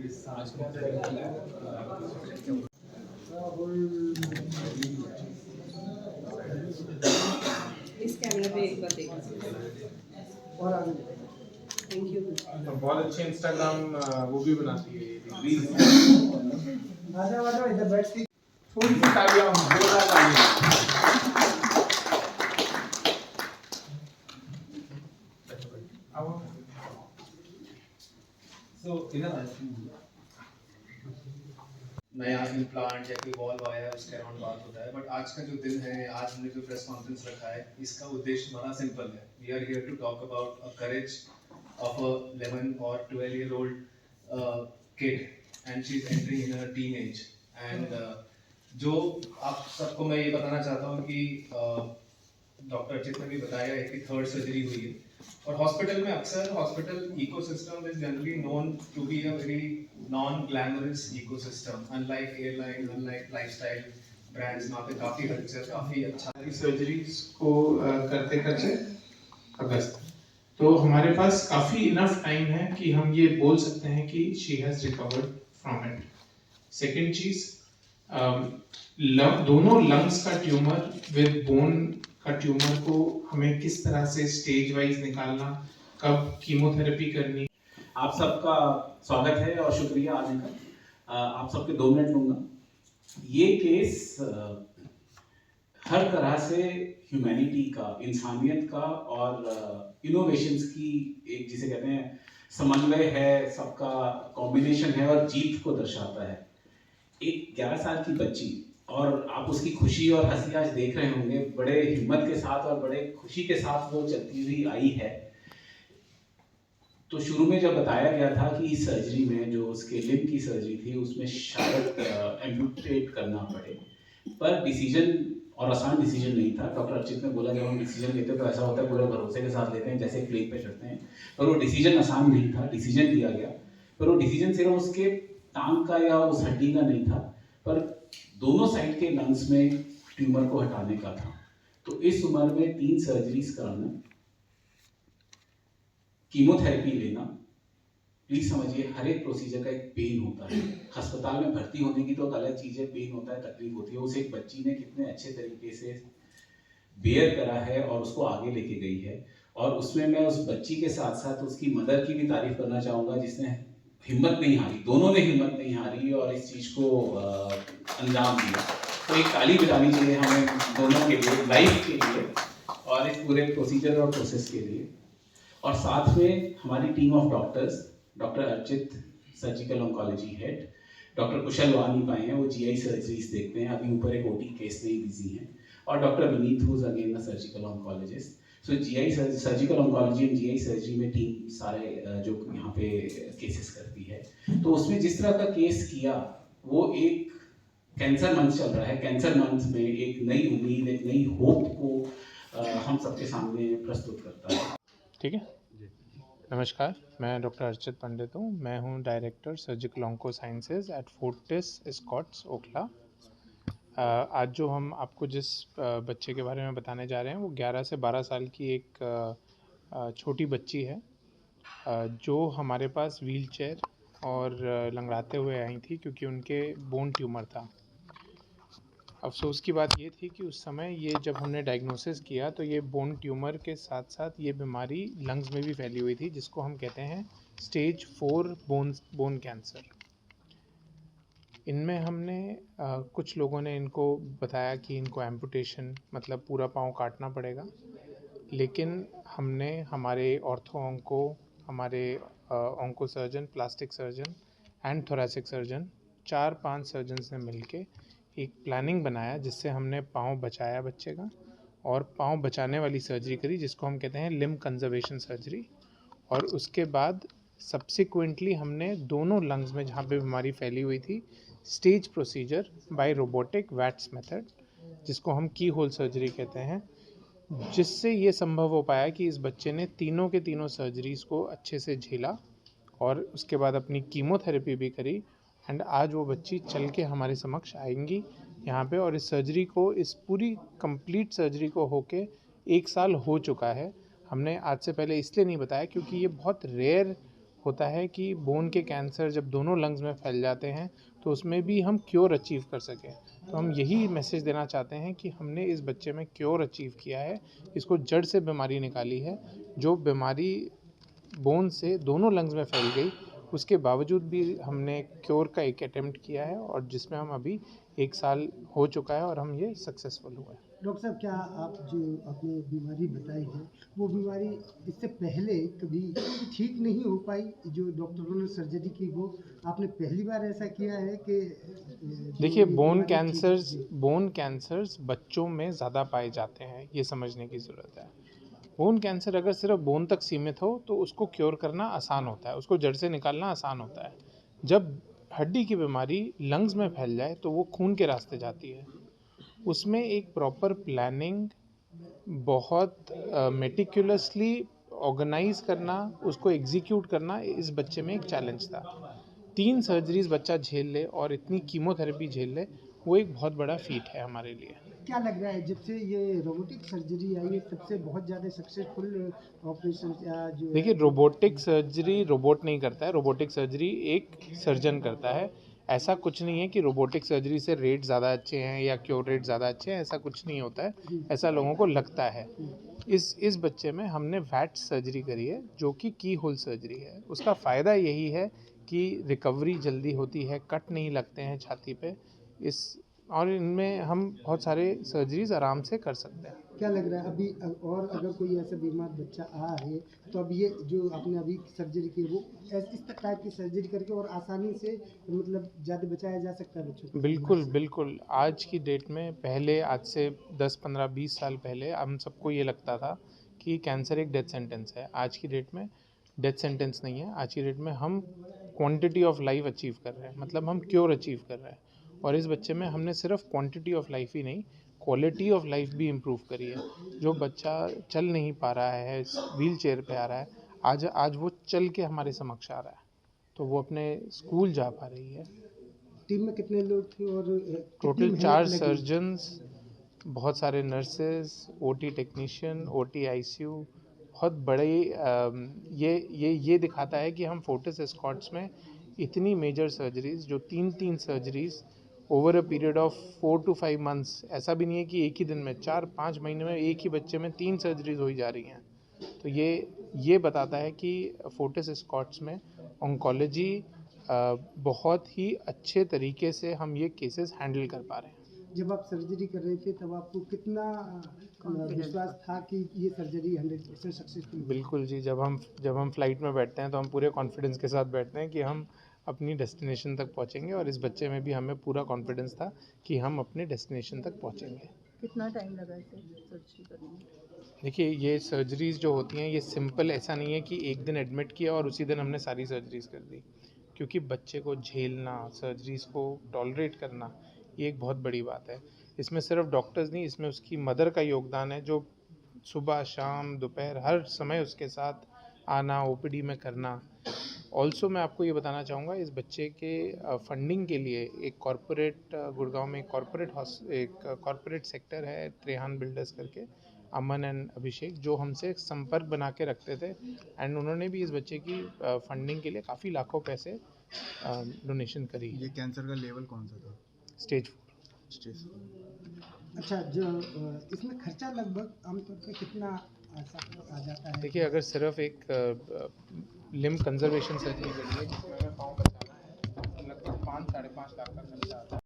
इस कैमरा पे एक बार देखो। Thank you. बहुत अच्छे इंस्टाग्राम वो भी बनाती है रील्स। इधर बैठ थोड़ी सी तालियां, जोरदार तालियां। नया इम्प्लांट या कोई वॉल्व आया है उसके अराउंड बात होता है, बट आज का जो दिन है, आज हमने जो प्रेस कॉन्फ्रेंस रखा है, इसका उद्देश्य बड़ा सिंपल है। We are here to talk about a courage of a 11 or 12-year-old kid and she is entering in her teenage and जो आप सबको मैं ये बताना चाहता हूँ कि डॉक्टर अर्चित ने भी बताया है कि थर्ड सर्जरी हुई है, और हॉस्पिटल में अक्सर hospital ecosystem is generally known to be a very non glamorous ecosystem, unlike airline, unlike lifestyle brands, वहाँ पे काफ़ी कल्चर, काफ़ी अच्छा सर्जरीज को करते करते अगस्त, तो हमारे पास काफ़ी इनफ टाइम है कि हम ये बोल सकते हैं कि she has recovered from it. Second चीज़, दोनों लंग्स का ट्यूमर विद बोन का ट्यूमर को हमें किस तरह से स्टेज वाइज निकालना, कब कीमोथेरेपी करनी। आप सबका स्वागत है और शुक्रिया आने का। आप सबके 2 मिनट लूँगा। ये केस हर तरह से ह्यूमैनिटी का, इंसानियत का और इनोवेशंस की एक, जिसे कहते हैं, समन्वय है, सबका कॉम्बिनेशन है और जीत को दर्शाता है। एक 11 साल की बच्ची, और आप उसकी खुशी और हंसी आज देख रहे होंगे, बड़े हिम्मत के साथ और बड़े खुशी के साथ वो चलती हुई आई है। तो शुरू में जब बताया गया था कि इस सर्जरी में, जो उसके लिम्ब की सर्जरी थी, उसमें शायद एम्पुटेट करना पड़े, पर डिसीजन, और आसान डिसीजन नहीं था। डॉक्टर अर्चित ने बोला जब हम डिसीजन लेते हैं तो ऐसा होता है पूरे भरोसे के साथ लेते हैं, जैसे प्लेन पे चढ़ते हैं, पर वो डिसीजन आसान नहीं था। डिसीजन लिया गया, पर वो डिसीजन सिर्फ उसके टांग का या उस हड्डी का नहीं था, पर दोनों साइड के लंग्स में ट्यूमर को हटाने का था। तो इस उम्र में 3 सर्जरीज कराना, कीमोथेरेपी लेना, प्लीज समझिए हर एक प्रोसीजर का एक पेन होता है। अस्पताल में भर्ती होने की तो अलग चीज है, पेन होता है, तकलीफ होती है। उस एक बच्ची ने कितने अच्छे तरीके से बेयर करा है और उसको आगे लेके गई है, और उसमें मैं उस बच्ची के साथ साथ उसकी मदर की भी तारीफ करना चाहूँगा, जिसने हिम्मत नहीं हारी, दोनों ने हिम्मत नहीं हारी और इस चीज़ को अंजाम दिया। तो एक ताली बजानी चाहिए हमें दोनों के लिए, लाइफ के लिए, और इस पूरे प्रोसीजर और प्रोसेस के लिए। और साथ में हमारी team of doctors, doctor Archit surgical oncology head, doctor Kushal आ नहीं पाए हैं, वो जीआई सर्जरीज देखते हैं, अभी ऊपर एक ओटी केस में ही बिजी हैं, और doctor Vineet who is again a surgical oncologist. So GI surgical oncology and GI surgery में टीम सारे जो यहाँ पे केसेस करती है। तो उसमें जिस तरह का केस किया, वो एक कैंसर मंथ चल रहा है, कैंसर मंथ में एक नई उम्मीद, एक नई होप को हम सबके सामने प्रस्तुत करता है। ठीक है, नमस्कार, मैं डॉक्टर अर्चित पंडित हूँ। मैं हूँ director surgical onco sciences at Fortis Escorts Okhla. आज जो हम आपको जिस बच्चे के बारे में बताने जा रहे हैं, वो 11 से 12 साल की एक छोटी बच्ची है, जो हमारे पास व्हीलचेयर और लंगड़ाते हुए आई थी, क्योंकि उनके बोन ट्यूमर था। अफसोस की बात ये थी कि उस समय ये जब हमने डायग्नोसिस किया, तो ये बोन ट्यूमर के साथ साथ ये बीमारी लंग्स में भी फैली हुई थी, जिसको हम कहते हैं स्टेज 4 बोन कैंसर। इनमें हमने कुछ लोगों ने इनको बताया कि इनको एम्पुटेशन, मतलब पूरा पाँव काटना पड़ेगा, लेकिन हमने हमारे ऑर्थो ऑन्को, हमारे onco surgeon, plastic surgeon and thoracic surgeon, 4-5 surgeons ने मिलके एक प्लानिंग बनाया, जिससे हमने पाँव बचाया बच्चे का, और पाँव बचाने वाली सर्जरी करी, जिसको हम कहते हैं लिम्ब कंजर्वेशन सर्जरी। और उसके बाद सब्सिक्वेंटली हमने दोनों लंग्स में जहाँ पे बीमारी फैली हुई थी, stage procedure bye robotic watts method, जिसको हम की होल सर्जरी कहते हैं, जिससे ये संभव हो पाया कि इस बच्चे ने तीनों के तीनों सर्जरीज़ को अच्छे से झेला, और उसके बाद अपनी कीमोथेरेपी भी करी, एंड आज वो बच्ची चल के हमारे समक्ष आएंगी यहाँ पे। और इस सर्जरी को, इस पूरी कंप्लीट सर्जरी को होके 1 साल हो चुका है। हमने आज से पहले इसलिए नहीं बताया क्योंकि ये बहुत रेयर होता है कि बोन के कैंसर जब दोनों लंग्स में फैल जाते हैं तो उसमें भी हम क्योर अचीव कर सकें। तो हम यही मैसेज देना चाहते हैं कि हमने इस बच्चे में क्योर अचीव किया है, इसको जड़ से बीमारी निकाली है। जो बीमारी बोन से दोनों लंग्स में फैल गई, उसके बावजूद भी हमने क्योर का एक अटेम्प्ट किया है और जिसमें हम अभी 1 साल हो चुका है और हम ये सक्सेसफुल हुए हैं। डॉक्टर साहब, क्या आप जो आपने बीमारी बताई है वो बीमारी इससे पहले कभी ठीक नहीं हो पाई? जो डॉक्टरों ने सर्जरी की वो आपने पहली बार ऐसा किया है कि देखिए, बोन बीमारी कैंसर्स बच्चों में ज़्यादा पाए जाते हैं, ये समझने की ज़रूरत है। बोन कैंसर अगर सिर्फ बोन तक सीमित हो तो उसको क्योर करना आसान होता है, उसको जड़ से निकालना आसान होता है। जब हड्डी की बीमारी लंग्स में फैल जाए तो वो खून के रास्ते जाती है। उसमें एक प्रॉपर प्लानिंग, बहुत मेटिकुलसली ऑर्गेनाइज करना, उसको एग्जीक्यूट करना इस बच्चे में एक चैलेंज था। 3 सर्जरीज बच्चा झेल ले और इतनी कीमोथेरेपी झेल ले, वो एक बहुत बड़ा फीट है हमारे लिए। क्या लग रहा है जब से ये रोबोटिक सर्जरी आई है सबसे बहुत ज़्यादा सक्सेसफुल ऑपरेशन या जो देखिए, रोबोटिक सर्जरी रोबोट नहीं करता है, रोबोटिक सर्जरी एक सर्जन करता है। ऐसा कुछ नहीं है कि रोबोटिक सर्जरी से रेट ज़्यादा अच्छे हैं या क्योर रेट ज़्यादा अच्छे हैं, ऐसा कुछ नहीं होता है, ऐसा लोगों को लगता है। इस बच्चे में हमने वैट सर्जरी करी है जो कि की होल सर्जरी है। उसका फ़ायदा यही है कि रिकवरी जल्दी होती है, कट नहीं लगते हैं छाती पे, और इनमें हम बहुत सारे सर्जरीज आराम से कर सकते हैं। क्या लग रहा है अभी और अगर कोई ऐसा बीमार बच्चा आ है तो अब ये जो आपने अभी सर्जरी की वो इस टाइप की सर्जरी करके और आसानी से मतलब ज़्यादा बचाया जा सकता है बच्चों को? बिल्कुल। आज की डेट में, पहले आज से 10, 15, 20 साल पहले हम सबको ये लगता था कि कैंसर एक डेथ सेंटेंस है। आज की डेट में डेथ सेंटेंस नहीं है। आज की डेट में हम क्वांटिटी ऑफ लाइफ अचीव कर रहे हैं, मतलब हम क्योर अचीव कर रहे हैं। और इस बच्चे में हमने सिर्फ क्वांटिटी ऑफ लाइफ ही नहीं, क्वालिटी ऑफ लाइफ भी इम्प्रूव करी है। जो बच्चा चल नहीं पा रहा है, व्हील चेयर पे आ रहा है, आज वो चल के हमारे समक्ष आ रहा है, तो वो अपने स्कूल जा पा रही है। टीम में कितने लोग थे और टोटल 4 सर्जन्स, बहुत सारे nurses, OT technician, OT ICU, बहुत बड़े। ये दिखाता है कि हम फोर्टिस एस्कॉर्ट्स में इतनी मेजर सर्जरीज, जो 3 surgeries over a period of 4 to 5 months, ऐसा भी नहीं है कि एक ही दिन में, 4-5 महीने में एक ही बच्चे में 3 सर्जरीज हो ही जा रही हैं। तो ये बताता है कि फोर्टिस एस्कॉर्ट्स में ऑन्कोलॉजी बहुत ही अच्छे तरीके से हम ये केसेस हैंडल कर पा रहे हैं। जब आप सर्जरी कर रहे थे तब आपको कितना विश्वास था कि ये सर्जरी 100% सक्सेसफुल? बिल्कुल जी, जब हम फ्लाइट में बैठते हैं तो हम पूरे कॉन्फिडेंस के साथ बैठते हैं कि हम अपनी डेस्टिनेशन तक पहुंचेंगे, और इस बच्चे में भी हमें पूरा कॉन्फिडेंस था कि हम अपने डेस्टिनेशन तक पहुंचेंगे। कितना टाइम लगा इसे सर्जरी करने में? देखिए, ये सर्जरीज जो होती हैं, ये सिंपल ऐसा नहीं है कि एक दिन एडमिट किया और उसी दिन हमने सारी सर्जरीज कर दी, क्योंकि बच्चे को झेलना, सर्जरीज को टॉलरेट करना, ये एक बहुत बड़ी बात है। इसमें सिर्फ डॉक्टर्स नहीं, इसमें उसकी मदर का योगदान है, जो सुबह शाम दोपहर हर समय उसके साथ आना, ओपीडी में करना। ऑल्सो मैं आपको ये बताना चाहूँगा, इस बच्चे के फंडिंग के लिए एक कॉरपोरेट, गुड़गांव में एक कॉरपोरेट सेक्टर है, त्रेहान बिल्डर्स करके, अमन एंड अभिषेक, जो हमसे संपर्क बना के रखते थे, एंड उन्होंने भी इस बच्चे की फंडिंग के लिए काफ़ी लाखों पैसे डोनेशन करी। ये कैंसर का लेवल कौन सा था? स्टेज 4। अच्छा, जो इसमें खर्चा लगभग आमतौर पे कितना आ जाता है? देखिए, अगर सिर्फ एक लिम्ब कंजर्वेशन सर्जरी करिए जिसमें हमें पाँव बचाना है, तो लगभग 5-5.5 लाख का खर्चा आता है।